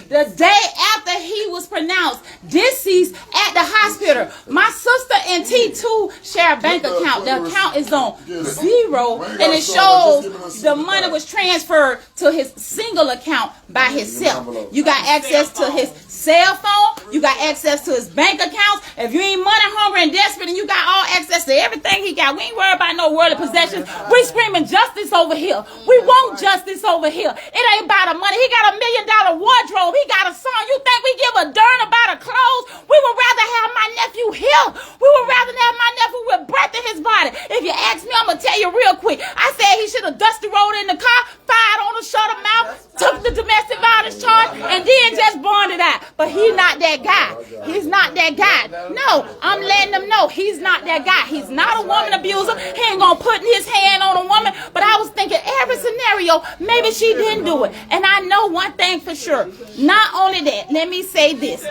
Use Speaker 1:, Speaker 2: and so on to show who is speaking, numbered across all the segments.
Speaker 1: The day after he was pronounced deceased at the hospital, my sister and T2 share a bank account. The account is on zero, and it shows the money was transferred to his single account by himself. You got access to his cell phone. You got access to his bank accounts. If you ain't money hungry and desperate and you got all access to everything he got, we ain't worried about no worldly possessions. We screaming justice over here. We want justice over here. It ain't about the money. He got $1 million wardrobe. He got a son. You think we give a darn about the clothes? We would rather have my nephew here. We would rather have my nephew with breath in his body. If you ask me, I'm going to tell you real quick. I said he should have dusted the road in the car, fired on him, shut him out, took the domestic violence charge, and then just bonded out. But he's not that guy. He's not that guy. No, I'm letting them know he's not that guy. He's not a woman abuser. He ain't gonna put his hand on a woman. But I was thinking every scenario, maybe she didn't do it. And I know one thing for sure. Not only that, let me say this.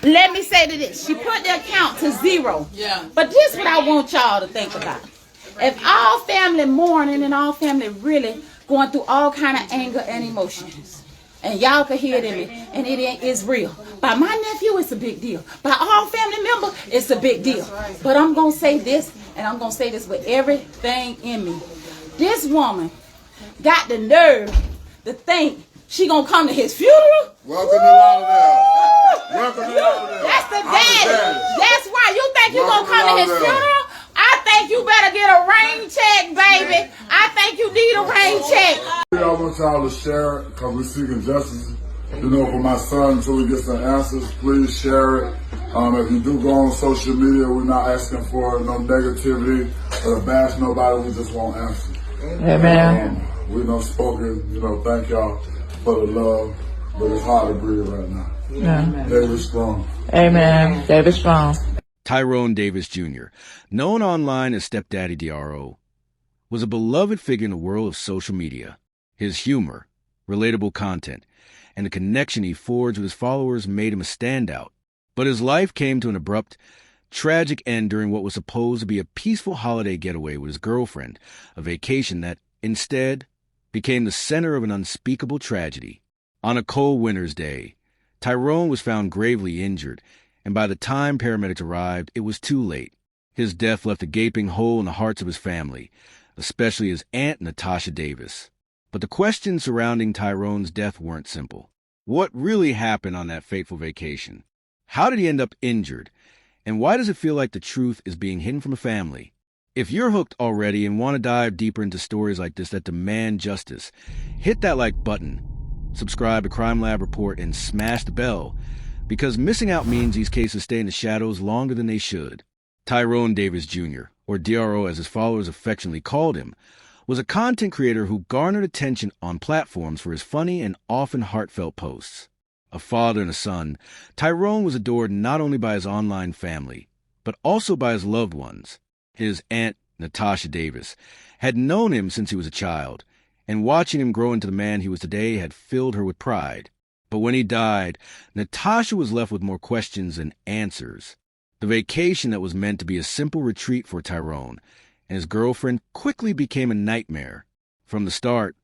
Speaker 1: Let me say this. She put the account to zero. But this is what I want y'all to think about. If all family mourning and all family really going through all kind of anger and emotions, and y'all can hear it in me, and it is real. By my nephew, it's a big deal. By all family members, it's a big deal. But I'm going to say this, and I'm going to say this with everything in me. This woman got the nerve to think she going to come to his funeral.
Speaker 2: Welcome to Lauderdale. Welcome to Lauderdale.
Speaker 1: That's the daddy. That's why you think you going to come to his funeral? I think you better get a rain check, baby. I think you need a rain check.
Speaker 2: I want y'all to share it because we're seeking justice, for my son until we get some answers. Please share it. If you do go on social media, we're not asking for no negativity or to bash nobody. We just want answers.
Speaker 3: Amen.
Speaker 2: We done spoken, thank y'all for the love, but it's hard to breathe right now.
Speaker 3: Yeah.
Speaker 2: David Strong.
Speaker 3: Amen. David Strong.
Speaker 4: Tyrone Davis Jr., known online as Step Daddy Dro, was a beloved figure in the world of social media. His humor, relatable content, and the connection he forged with his followers made him a standout. But his life came to an abrupt, tragic end during what was supposed to be a peaceful holiday getaway with his girlfriend, a vacation that, instead, became the center of an unspeakable tragedy. On a cold winter's day, Tyrone was found gravely injured, and by the time paramedics arrived, it was too late. His death left a gaping hole in the hearts of his family, especially his aunt, Natasha Davis. But the questions surrounding Tyrone's death weren't simple. What really happened on that fateful vacation? How did he end up injured? And why does it feel like the truth is being hidden from a family? If you're hooked already and want to dive deeper into stories like this that demand justice, hit that like button, subscribe to Crime Lab Report, and smash the bell, because missing out means these cases stay in the shadows longer than they should. Tyrone Davis Jr., or DRO as his followers affectionately called him, was a content creator who garnered attention on platforms for his funny and often heartfelt posts. A father and a son, Tyrone was adored not only by his online family, but also by his loved ones. His aunt, Natasha Davis, had known him since he was a child, and watching him grow into the man he was today had filled her with pride. But when he died, Natasha was left with more questions than answers. The vacation that was meant to be a simple retreat for Tyrone and his girlfriend quickly became a nightmare. From the start,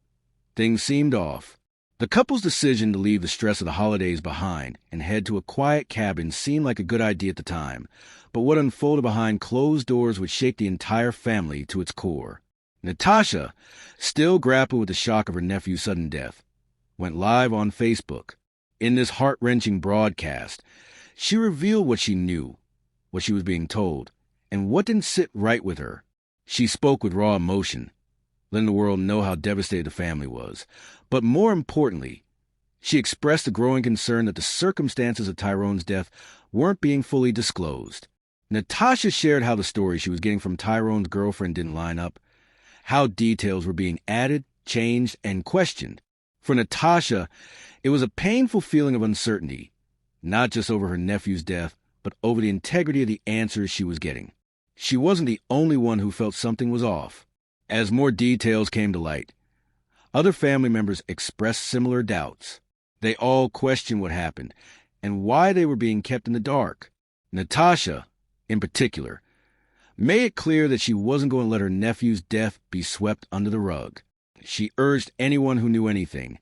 Speaker 4: things seemed off. The couple's decision to leave the stress of the holidays behind and head to a quiet cabin seemed like a good idea at the time, but what unfolded behind closed doors would shake the entire family to its core. Natasha, still grappled with the shock of her nephew's sudden death, went live on Facebook. In this heart-wrenching broadcast, she revealed what she knew, what she was being told, and what didn't sit right with her. She spoke with raw emotion, letting the world know how devastated the family was. But more importantly, she expressed a growing concern that the circumstances of Tyrone's death weren't being fully disclosed. Natasha shared how the story she was getting from Tyrone's girlfriend didn't line up, how details were being added, changed, and questioned. For Natasha, it was a painful feeling of uncertainty, not just over her nephew's death, but over the integrity of the answers she was getting. She wasn't the only one who felt something was off. As more details came to light, other family members expressed similar doubts. They all questioned what happened and why they were being kept in the dark. Natasha, in particular, made it clear that she wasn't going to let her nephew's death be swept under the rug. She urged anyone who knew anything,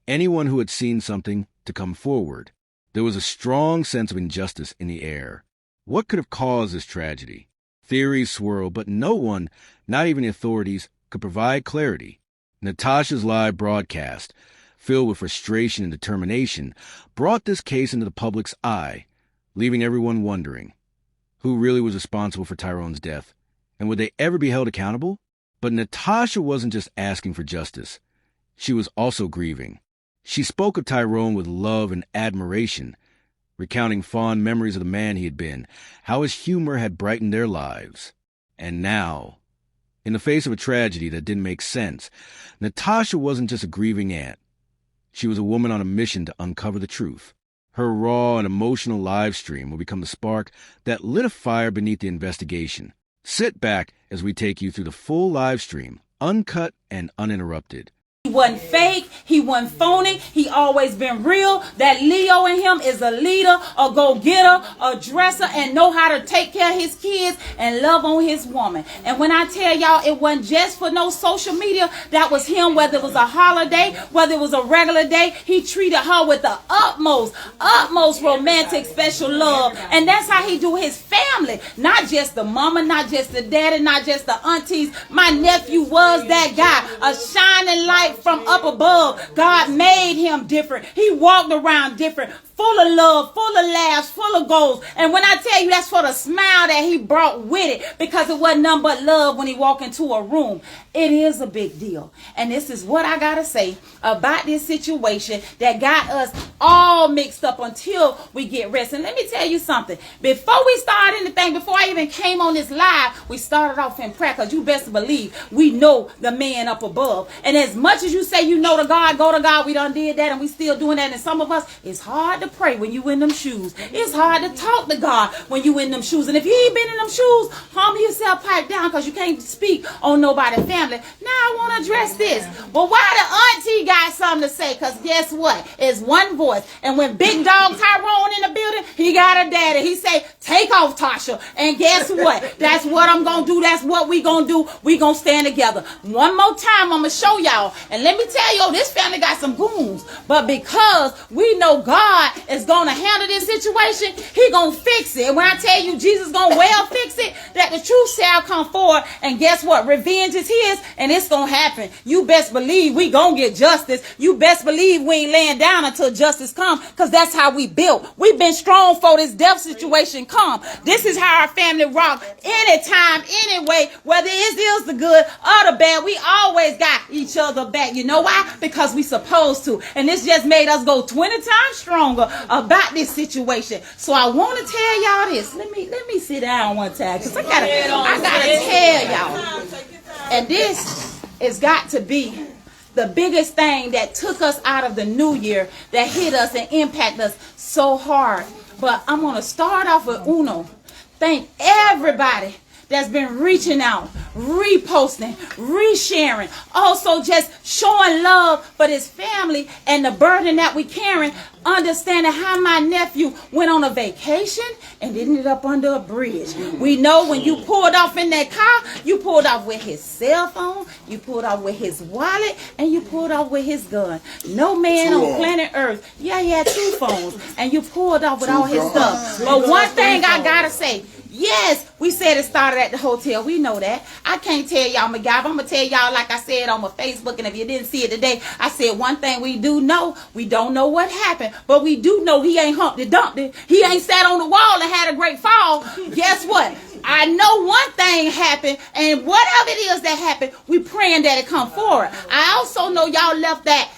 Speaker 4: anyone who had seen something to come forward. There was a strong sense of injustice in the air. What could have caused this tragedy? Theories swirled, but no one, not even the authorities, could provide clarity. Natasha's live broadcast, filled with frustration and determination, brought this case into the public's eye, leaving everyone wondering who really was responsible for Tyrone's death, and would they ever be held accountable? But Natasha wasn't just asking for justice. She was also grieving. She spoke of Tyrone with love and admiration, recounting fond memories of the man he had been, how his humor had brightened their lives. And now, in the face of a tragedy that didn't make sense, Natasha wasn't just a grieving aunt. She was a woman on a mission to uncover the truth. Her raw and emotional live stream will become the spark that lit a fire beneath the investigation. Sit back as we take you through the full live stream, uncut and uninterrupted.
Speaker 1: He wasn't fake. He wasn't phony. He always been real. That Leo in him is a leader, a go-getter, a dresser, and know how to take care of his kids and love on his woman. And when I tell y'all, it wasn't just for no social media. That was him, whether it was a holiday, whether it was a regular day. He treated her with the utmost romantic, special love. And that's how he do his family. Not just the mama, not just the daddy, not just the aunties. My nephew was that guy, a shining light from up above. God made him different. He walked around different, full of love, full of laughs, full of goals. And when I tell you, that's for the smile that he brought with it, because it wasn't nothing but love when he walked into a room. It is a big deal. And this is what I gotta say about this situation that got us all mixed up until we get rest. And let me tell you something. Before we started anything, before I even came on this live, we started off in prayer, because you best believe we know the man up above. And as much as you say you know to God, go to God, we done did that and we still doing that. And some of us, it's hard to pray when you in them shoes. It's hard to talk to God when you in them shoes. And if you ain't been in them shoes, humble yourself, pipe down, because you can't speak on nobody's family. Now I want to address this. But why the auntie got something to say? Because guess what? It's one voice. And when big dog Tyrone in the building, he got a daddy. He say, take off, Tasha. And guess what? That's what I'm going to do. That's what we going to do. We going to stand together. One more time, I'm going to show y'all. And let me tell you, this family got some goons. But because we know God is going to handle this situation, he going to fix it. And when I tell you Jesus going to well fix it, that the truth shall come forward. And guess what? Revenge is his, and it's going to happen. You best believe we going to get justice. You best believe we ain't laying down until justice come, because that's how we built. We've been strong for this death situation come. This is how our family rock. Anytime, anyway, whether it is the good or the bad, we always got each other back. You know why? Because we supposed to. And this just made us go 20 times stronger about this situation. So I want to tell y'all this. Let me sit down one time, because I gotta tell y'all. And this has got to be the biggest thing that took us out of the new year, that hit us and impacted us so hard. But I'm going to start off with Uno. Thank everybody that's been reaching out, reposting, resharing, also just showing love for this family and the burden that we carrying, understanding how my nephew went on a vacation and ended up under a bridge. We know when you pulled off in that car, you pulled off with his cell phone, you pulled off with his wallet, and you pulled off with his gun. No man on planet Earth, he had 2 phones, and you pulled off with all his stuff. But one thing I gotta say, yes, we said it started at the hotel. We know that. I can't tell y'all, MacGyver. I'm going to tell y'all like I said on my Facebook, and if you didn't see it today, I said one thing we do know. We don't know what happened, but we do know he ain't Humpty Dumpty. He ain't sat on the wall and had a great fall. Guess what? I know one thing happened, and whatever it is that happened, we praying that it come forward. I also know y'all left that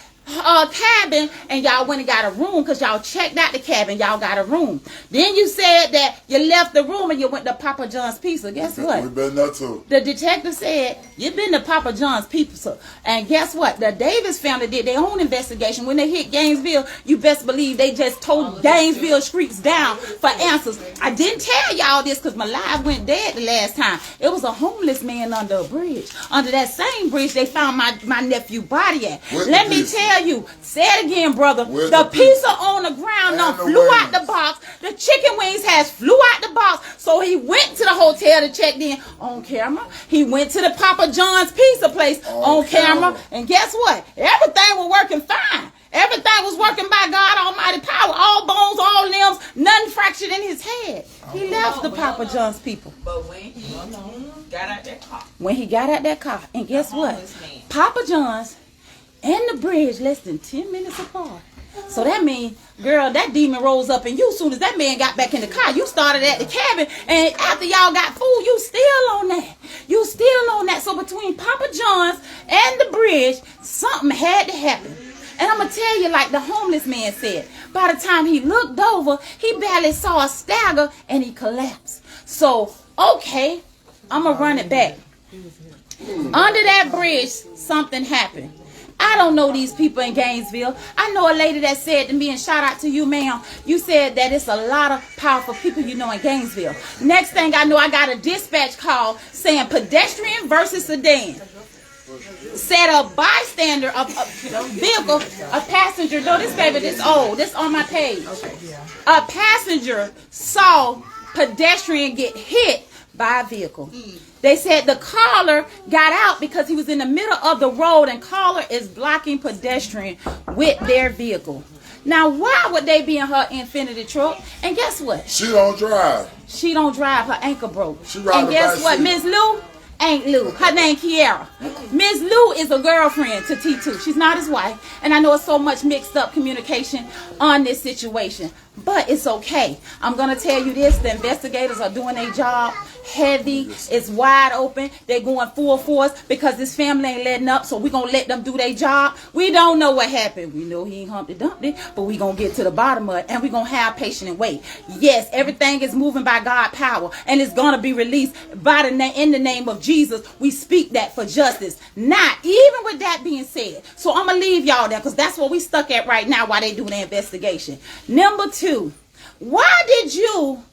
Speaker 1: cabin and y'all went and got a room, because y'all checked out the cabin. Y'all got a room. Then you said that you left the room and you went to Papa John's Pizza. Guess what?
Speaker 2: We've been there too.
Speaker 1: The detective said you've been to Papa John's Pizza. And guess what? The Davis family did their own investigation. When they hit Gainesville, you best believe they just towed Gainesville streets down for answers. I didn't tell y'all this because my live went dead the last time. It was a homeless man under a bridge. Under that same bridge, they found my nephew's body at. Let me tell you, say it again, brother. The pizza on the ground flew out the box. The chicken wings has flew out the box. So he went to the hotel to check in on camera. He went to the Papa John's Pizza place on camera. And guess what? Everything was working fine. Everything was working by God Almighty power. All bones, all limbs, nothing fractured in his head. He left the Papa John's people.
Speaker 5: But when he got out that car.
Speaker 1: When he got out that car, and guess what? Papa John's and the bridge less than 10 minutes apart. So that means, girl, that demon rose up in you as soon as that man got back in the car. You started at the cabin, and after y'all got food, you still on that. You still on that. So between Papa John's and the bridge, something had to happen. And I'm going to tell you, like the homeless man said, by the time he looked over, he barely saw a stagger, and he collapsed. So, okay, I'm going to run it back. Under that bridge, something happened. I don't know these people in Gainesville. I know a lady that said to me, and shout out to you, ma'am, you said that it's a lot of powerful people you know in Gainesville. Next thing I know, I got a dispatch call saying pedestrian versus sedan. Said a bystander, a vehicle, a passenger. No, this baby, this old. This on my page. A passenger saw pedestrian get hit by a vehicle. They said the caller got out because he was in the middle of the road, and caller is blocking pedestrian with their vehicle. Now, why would they be in her Infinity truck? And guess what?
Speaker 2: She don't drive.
Speaker 1: She don't drive. Her ankle broke.
Speaker 2: She ride
Speaker 1: and guess what? Miss Lou ain't Lou. Her name Kiara. Miss Lou is a girlfriend to T2. She's not his wife. And I know it's so much mixed up communication on this situation. But it's okay. I'm going to tell you this. The investigators are doing their job heavy. It's wide open. They're going full force because this family ain't letting up. So we're going to let them do their job. We don't know what happened. We know he ain't Humpty Dumpty. But we're going to get to the bottom of it. And we're going to have patience and wait. Yes, everything is moving by God's power. And it's going to be released by in the name of Jesus. We speak that for justice. Not even with that being said. So I'm going to leave y'all there because that's what we stuck at right now while they do the investigation. Number 2. Why did you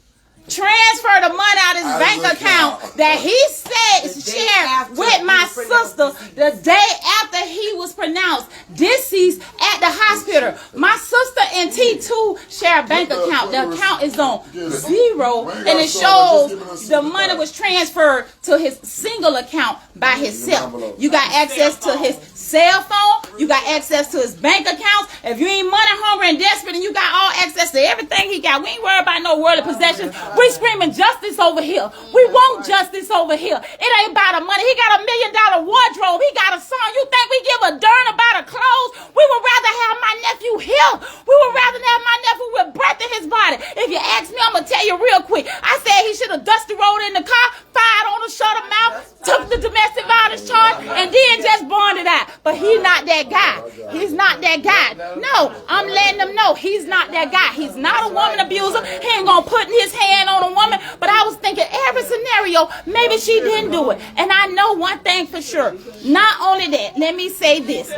Speaker 1: transfer the money out of his bank account that he said shared with my sister the day after he was pronounced deceased at the hospital? My sister and T2 share a bank account. The account is on 0, and it shows the money was transferred to his single account by himself. You got access to his cell phone. You got access to his bank accounts. If you ain't money hungry and desperate and you got all access to everything he got, we ain't worried about no worldly possessions. We screaming justice over here. We want justice over here. It ain't about the money. He got $1 million wardrobe. He got a son. You think we give a darn about the clothes? We would rather have my nephew here. We would rather have my nephew with breath in his body. If you ask me, I'm going to tell you real quick. I said he should have dusted rolled in the car, fired on the shut him out, took the domestic violence charge, and then just bonded out. But he's not that guy. He's not that guy. No, I'm letting them know he's not that guy. He's not a woman abuser. He ain't going to put his hand on a woman. But I was thinking every scenario, maybe she didn't do it. And I know one thing for sure. Not only that, let me say this.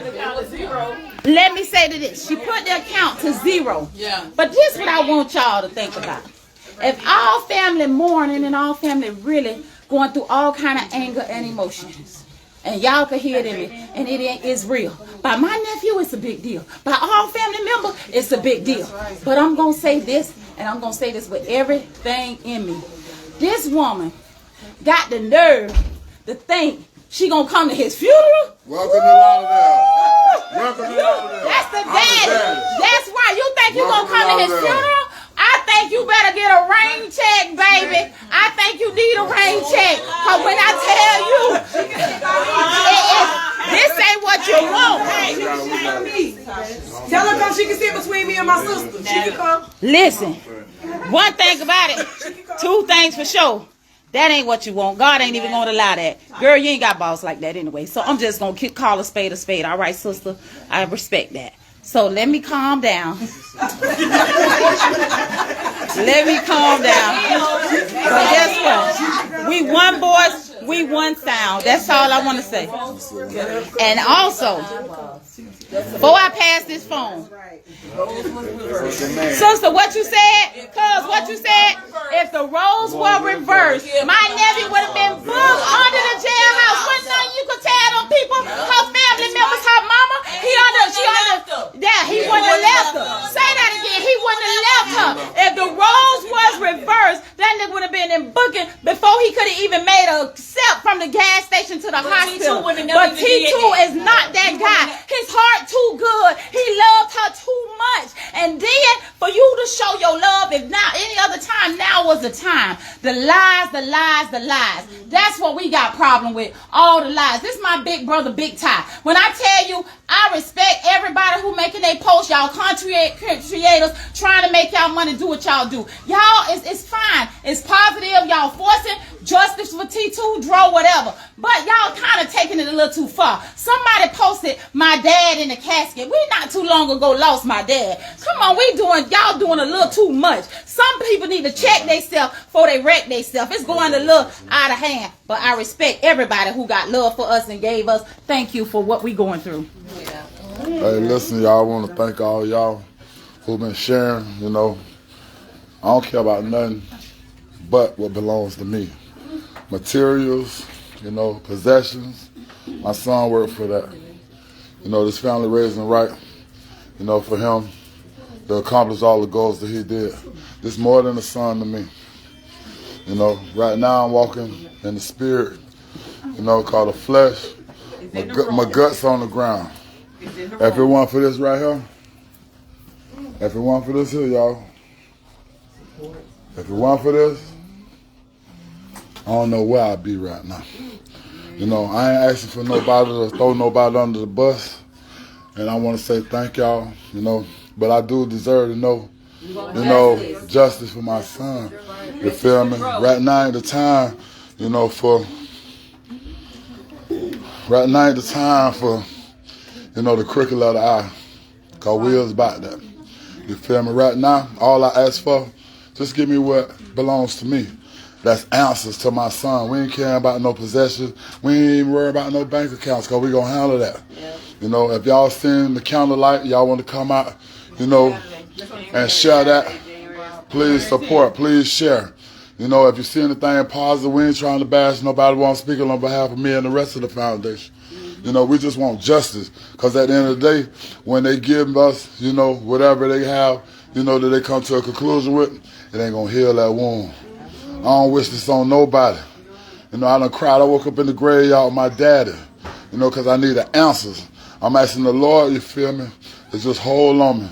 Speaker 1: Let me say to this. She put the account to 0. But this is what I want y'all to think about. If all family mourning and all family really going through all kind of anger and emotions, and y'all can hear it in me, and it is real. By my nephew, it's a big deal. By all family members, it's a big deal. But I'm going to say this, and I'm going to say this with everything in me. This woman got the nerve to think she going to come to his funeral.
Speaker 2: Welcome to Lauderdale. Welcome to Lauderdale.
Speaker 1: That's the daddy. That's why you think you going to come to his funeral? I think you better get a rain check, baby. I think you need a rain check. Because when I tell you, this ain't what you want.
Speaker 6: Tell her come, she can sit between me and my sister. She can come.
Speaker 1: Listen, one thing about it, 2 things for sure. That ain't what you want. God ain't even going to allow that. Girl, you ain't got balls like that anyway. So I'm just going to call a spade a spade. All right, sister? I respect that. So let me calm down. Let me calm down. But guess what? We one voice, we one sound. That's all I want to say. And also, before I pass this phone, sister, what you said? Cuz, what you said? If the roles were reversed, my nephew would have been booked under the jailhouse. What nothing you could tell them people? Her family members, her mama, he wouldn't have left her. Say that again. He wouldn't have left her. If the roles was reversed, that nigga would have been in booking before he could have even made a step from the gas station to the hospital.
Speaker 5: T2
Speaker 1: But T2 is not that guy. His heart too good. He loved her too much. And then for you to show your love, if not any other time, now was the time. The lies, the lies, the lies. That's what we got problem with. All the lies. This is my big brother, Big Ty. When I tell you, I respect everybody who making their posts. Y'all content creators trying to make y'all money, do what y'all do. Y'all, it's fine. It's positive. Y'all forcing justice for T2, Dro, whatever. But y'all kind of taking it a little too far. Somebody posted my dad in the casket. We not too long ago lost my dad. Come on, y'all doing a little too much. Some people need to check themselves before they wreck themselves. It's going a little out of hand. But I respect everybody who got love for us and gave us thank you for what we going through.
Speaker 2: Hey, listen, y'all, I want to thank all y'all who've been sharing, you know. I don't care about nothing but what belongs to me. Materials, you know, possessions. My son worked for that. You know, this family raised him right, you know, for him to accomplish all the goals that he did. This is more than a son to me. You know, right now I'm walking in the spirit, you know, called the flesh. My guts on the ground. If it weren't for this right here, if it weren't for this here, y'all, if it weren't for this, I don't know where I'd be right now. You know, I ain't asking for nobody to throw nobody under the bus, and I want to say thank y'all, you know, but I do deserve to know, you know, justice for my son. You feel me? Right now ain't the time, you know, right now ain't the time for, you know, the crooked of the eye, because we was about that. You feel me? Right now, all I ask for, just give me what belongs to me. That's answers to my son. We ain't caring about no possessions. We ain't even worried about no bank accounts, because we going to handle that. Yeah. You know, if y'all seen the candlelight, y'all want to come out, you know, and share that, please support, please share. You know, if you see anything positive, we ain't trying to bash nobody. We want to speak on behalf of me and the rest of the foundation. You know, we just want justice, because at the end of the day, when they give us, you know, whatever they have, you know, that they come to a conclusion with, it ain't going to heal that wound. I don't wish this on nobody. You know, I done cried. I woke up in the graveyard with my daddy, you know, because I need the answers. I'm asking the Lord, you feel me, to just hold on me.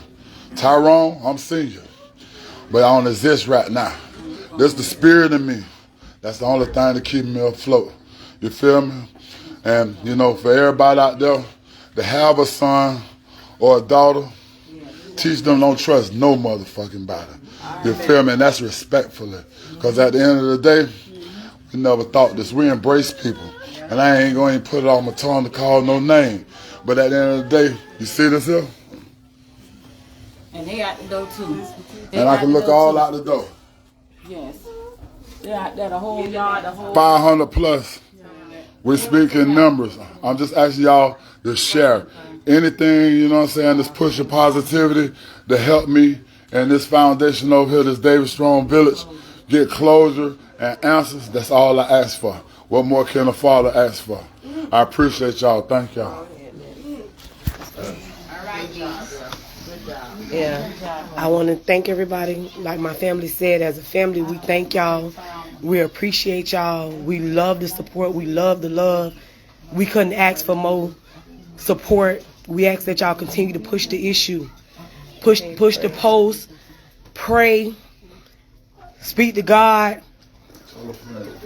Speaker 2: Tyrone, I'm seeing you, but I don't exist right now. There's the spirit in me. That's the only thing to keep me afloat. You feel me? And, you know, for everybody out there to have a son or a daughter, teach them don't trust no motherfucking body. You feel me? And that's respectfully. Because at the end of the day, we never thought this. We embrace people. And I ain't going to put it on my tongue to call no name. But at the end of the day, you see this here?
Speaker 1: And they out the door too.
Speaker 2: And I can look all out the door.
Speaker 1: Yes. They out there, the whole yard, the whole...
Speaker 2: 500 plus. We speak in numbers. I'm just asking y'all to share anything, you know what I'm saying, that's pushing positivity to help me and this foundation over here, this David Strong Village, get closure and answers. That's all I ask for. What more can a father ask for? I appreciate y'all. Thank y'all.
Speaker 6: Yeah, I want to thank everybody. Like my family said, as a family, we thank y'all. We appreciate y'all. We love the support. We love the love. We couldn't ask for more support. We ask that y'all continue to push the issue, push the post, pray, speak to God,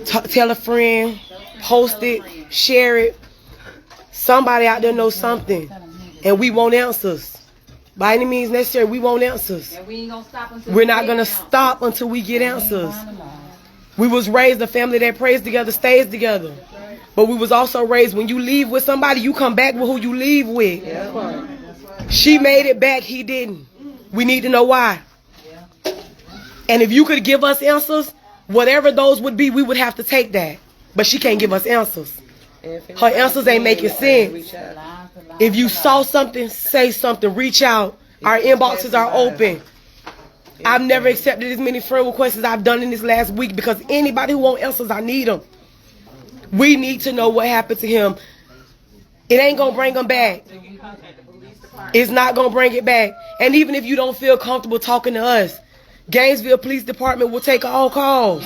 Speaker 6: tell a friend, post it, share it. Somebody out there knows something, and we want answers. By any means necessary, we want answers. We're not going to stop until we get answers. We was raised a family that prays together, stays together. But we was also raised, when you leave with somebody, you come back with who you leave with. She made it back, he didn't. We need to know why. And if you could give us answers, whatever those would be, we would have to take that. But she can't give us answers. Her answers ain't making sense. If you saw something, say something. Reach out. Our inboxes are open. I've never accepted as many friend requests as I've done in this last week, because anybody who wants answers, I need them. We need to know what happened to him. It ain't going to bring him back. It's not going to bring it back. And even if you don't feel comfortable talking to us, Gainesville Police Department will take all calls.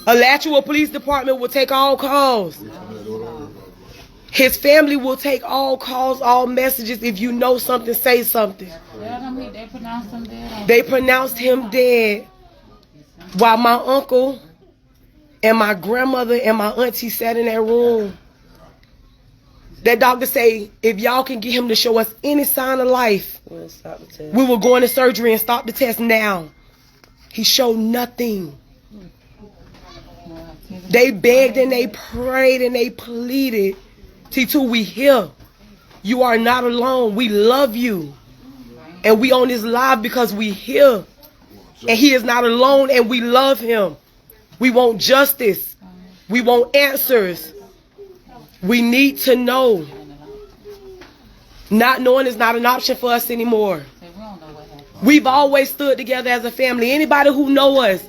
Speaker 6: Alachua Police Department will take all calls. His family will take all calls, all messages. If you know something, say something.
Speaker 1: They pronounced him dead.
Speaker 6: They pronounced him dead while my uncle and my grandmother and my auntie sat in that room. That doctor say, if y'all can get him to show us any sign of life, we will go into surgery and stop the test now. He showed nothing. They begged and they prayed and they pleaded. T2, we here. You are not alone. We love you. And we on this live because we here. And he is not alone and we love him. We want justice. We want answers. We need to know. Not knowing is not an option for us anymore. We've always stood together as a family. Anybody who know us,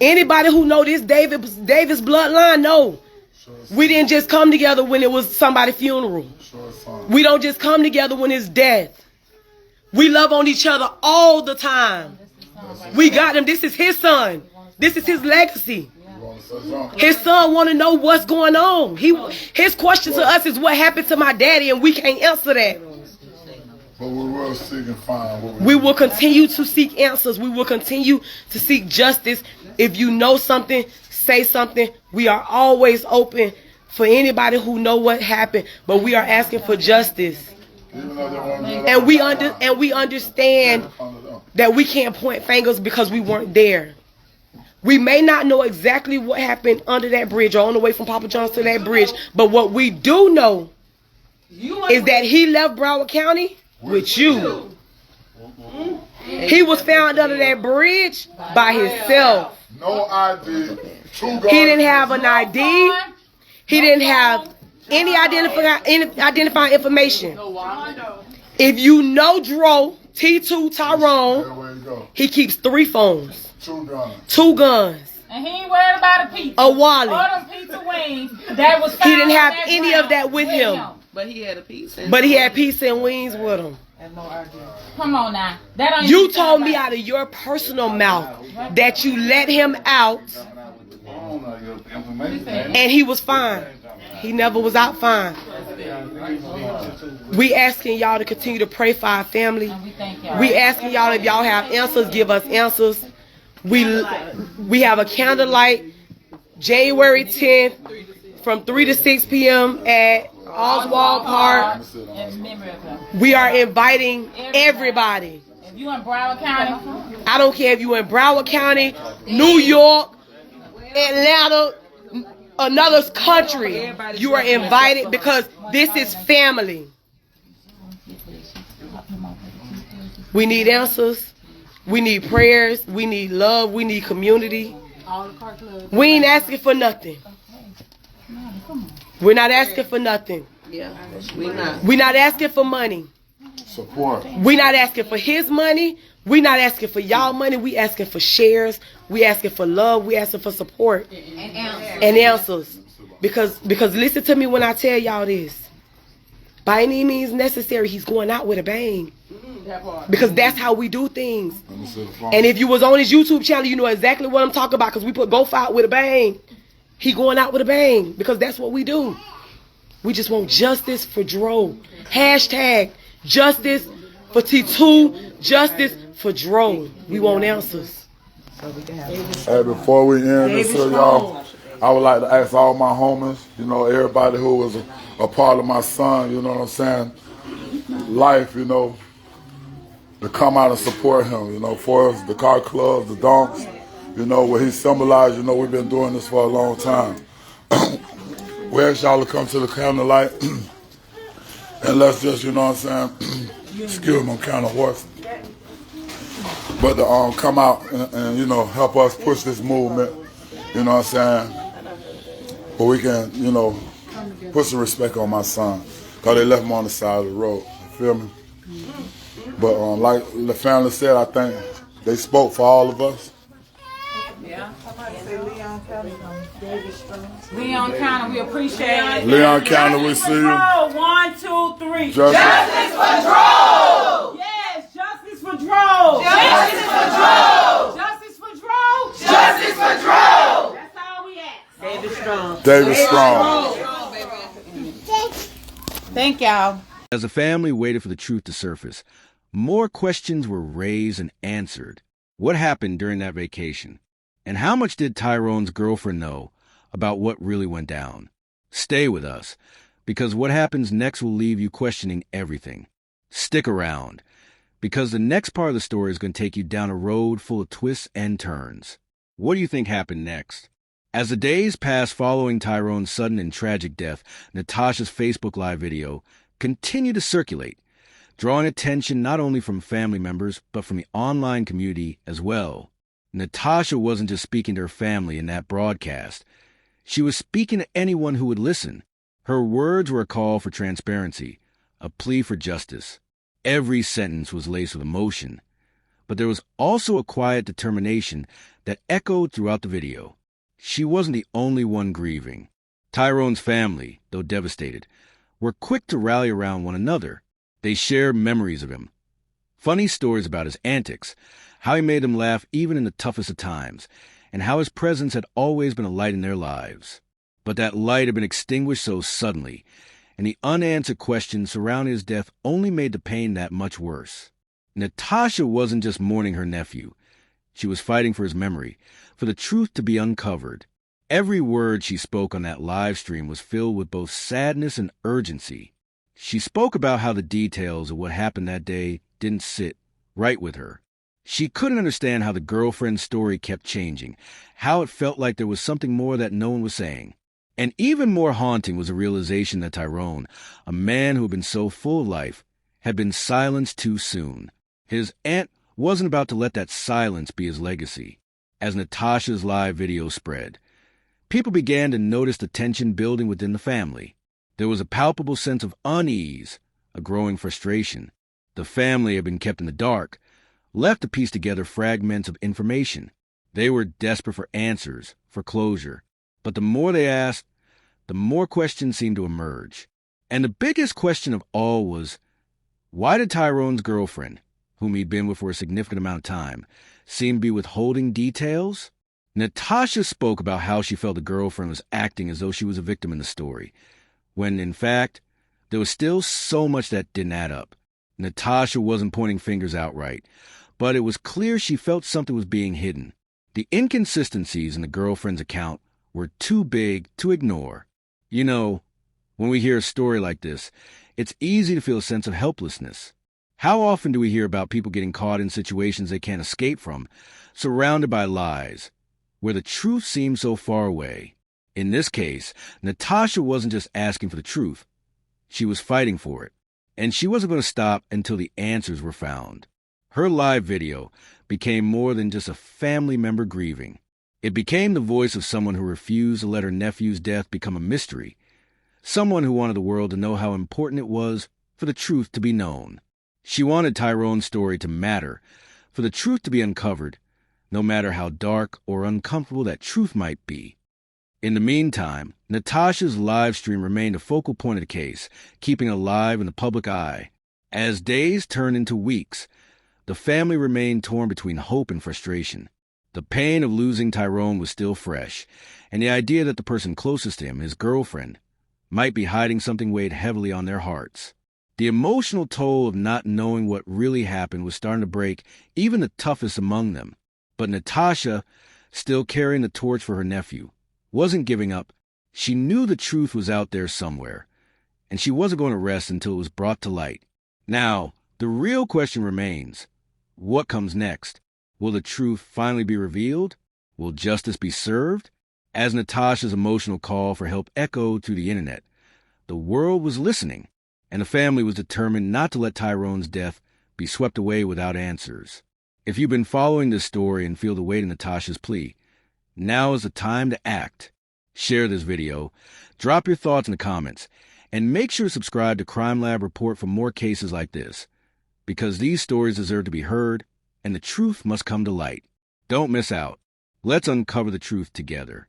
Speaker 6: anybody who know this Davis bloodline, know. We didn't just come together when it was somebody's funeral. We don't just come together when it's death. We love on each other all the time. We got him. This is his son. This is his legacy. His son want to know what's going on. His question to us is what happened to my daddy, and we can't answer that.
Speaker 2: But we will seek and find.
Speaker 6: We will continue to seek answers. We will continue to seek justice. If you know something, say something. We are always open for anybody who know what happened, but we are asking for justice. And we understand that we can't point fingers because we weren't there. We may not know exactly what happened under that bridge or on the way from Papa John's to that bridge, but what we do know is that he left Broward County with you. He was found under that bridge by himself.
Speaker 2: No ID.
Speaker 6: He didn't have an ID. He didn't have any identifying information. If you know Dro, T2 Tyrone, he keeps 3 phones. 2 guns.
Speaker 1: And he ain't worried about a pizza.
Speaker 6: A wallet.
Speaker 1: Or them pizza wings that was found.
Speaker 6: He didn't have any of that with him.
Speaker 5: But he had a pizza.
Speaker 6: But he had pizza and wings with him.
Speaker 1: Come on now. That don't
Speaker 6: You told me out of your personal mouth that you let him out and he was fine. He never was out fine. We asking y'all to continue to pray for our family. We asking y'all if y'all have answers, give us answers. We have a candlelight January 10th from 3 to 6 p.m. at Oswald Park. We are inviting everybody.
Speaker 1: If you in Broward County,
Speaker 6: I don't care if you in Broward County, New York, Atlanta, another country. You are invited because this is family. We need answers. We need prayers. We need love. We need community. We ain't asking for nothing. We're not asking for nothing.
Speaker 5: Yeah, we're not.
Speaker 6: We're not asking for money.
Speaker 2: Support.
Speaker 6: We're not asking for his money. We're not asking for y'all money. We asking for shares. We asking for love. We asking for support and answers. Because listen to me when I tell y'all this. By any means necessary, he's going out with a bang. Because that's how we do things. And if you was on his YouTube channel, you know exactly what I'm talking about. Because we put Go Out with a bang. He going out with a bang. Because that's what we do. We just want justice for Dro. Hashtag justice for T2. Justice for Dro. We want answers.
Speaker 2: Hey, before we end this, y'all, I would like to ask all my homies, you know, everybody who was a part of my son, you know what I'm saying, life, you know, to come out and support him, you know, for us, the car clubs, the donks, you know, what he symbolized, you know, we've been doing this for a long time. We ask y'all to come to the candlelight and let's just, you know what I'm saying, excuse me, I'm kind of hoarse. But to come out and, you know, help us push this movement, you know what I'm saying, where we can, you know, put some respect on my son. Because they left him on the side of the road, you feel me? But like the family said, I think they spoke for all of us.
Speaker 1: yeah. Leon County, we appreciate it.
Speaker 2: Leon County, we see you.
Speaker 1: 1, 2, 3.
Speaker 2: Justice
Speaker 1: for Dro! Yes, justice for Dro! Justice for Dro!
Speaker 2: Davis strong.
Speaker 1: Thank y'all.
Speaker 4: As the family waited for the truth to surface, more questions were raised and answered. What happened during that vacation? And how much did Tyrone's girlfriend know about what really went down? Stay with us, because what happens next will leave you questioning everything. Stick around, because the next part of the story is going to take you down a road full of twists and turns. What do you think happened next? As the days passed following Tyrone's sudden and tragic death, Natasha's Facebook Live video continued to circulate, drawing attention not only from family members, but from the online community as well. Natasha wasn't just speaking to her family in that broadcast. She was speaking to anyone who would listen. Her words were a call for transparency, a plea for justice. Every sentence was laced with emotion, but there was also a quiet determination that echoed throughout the video. She wasn't the only one grieving. Tyrone's family, though devastated, were quick to rally around one another. They shared memories of him, funny stories about his antics, how he made them laugh even in the toughest of times, and how his presence had always been a light in their lives. But that light had been extinguished so suddenly, and the unanswered questions surrounding his death only made the pain that much worse. Natasha wasn't just mourning her nephew. She was fighting for his memory, for the truth to be uncovered. Every word she spoke on that live stream was filled with both sadness and urgency. She spoke about how the details of what happened that day didn't sit right with her. She couldn't understand how the girlfriend's story kept changing, how it felt like there was something more that no one was saying. And even more haunting was the realization that Tyrone, a man who had been so full of life, had been silenced too soon. His aunt wasn't about to let that silence be his legacy. As Natasha's live video spread, people began to notice the tension building within the family. There was a palpable sense of unease, a growing frustration. The family had been kept in the dark, left to piece together fragments of information. They were desperate for answers, for closure. But the more they asked, the more questions seemed to emerge. And the biggest question of all was, why did Tyrone's girlfriend, whom he'd been with for a significant amount of time, seem to be withholding details? Natasha spoke about how she felt the girlfriend was acting as though she was a victim in the story, when, in fact, there was still so much that didn't add up. Natasha wasn't pointing fingers outright, but it was clear she felt something was being hidden. The inconsistencies in the girlfriend's account were too big to ignore. You know, when we hear a story like this, it's easy to feel a sense of helplessness. How often do we hear about people getting caught in situations they can't escape from, surrounded by lies, where the truth seems so far away? In this case, Natasha wasn't just asking for the truth. She was fighting for it. And she wasn't going to stop until the answers were found. Her live video became more than just a family member grieving. It became the voice of someone who refused to let her nephew's death become a mystery. Someone who wanted the world to know how important it was for the truth to be known. She wanted Tyrone's story to matter, for the truth to be uncovered, no matter how dark or uncomfortable that truth might be. In the meantime, Natasha's live stream remained a focal point of the case, keeping it alive in the public eye. As days turned into weeks, the family remained torn between hope and frustration. The pain of losing Tyrone was still fresh, and the idea that the person closest to him, his girlfriend, might be hiding something weighed heavily on their hearts. The emotional toll of not knowing what really happened was starting to break even the toughest among them. But Natasha, still carrying the torch for her nephew, wasn't giving up. She knew the truth was out there somewhere, and she wasn't going to rest until it was brought to light. Now, the real question remains, what comes next? Will the truth finally be revealed? Will justice be served? As Natasha's emotional call for help echoed through the internet, the world was listening, and the family was determined not to let Tyrone's death be swept away without answers. If you've been following this story and feel the weight of Natasha's plea, now is the time to act. Share this video, drop your thoughts in the comments, and make sure to subscribe to Crime Lab Report for more cases like this, because these stories deserve to be heard, and the truth must come to light. Don't miss out. Let's uncover the truth together.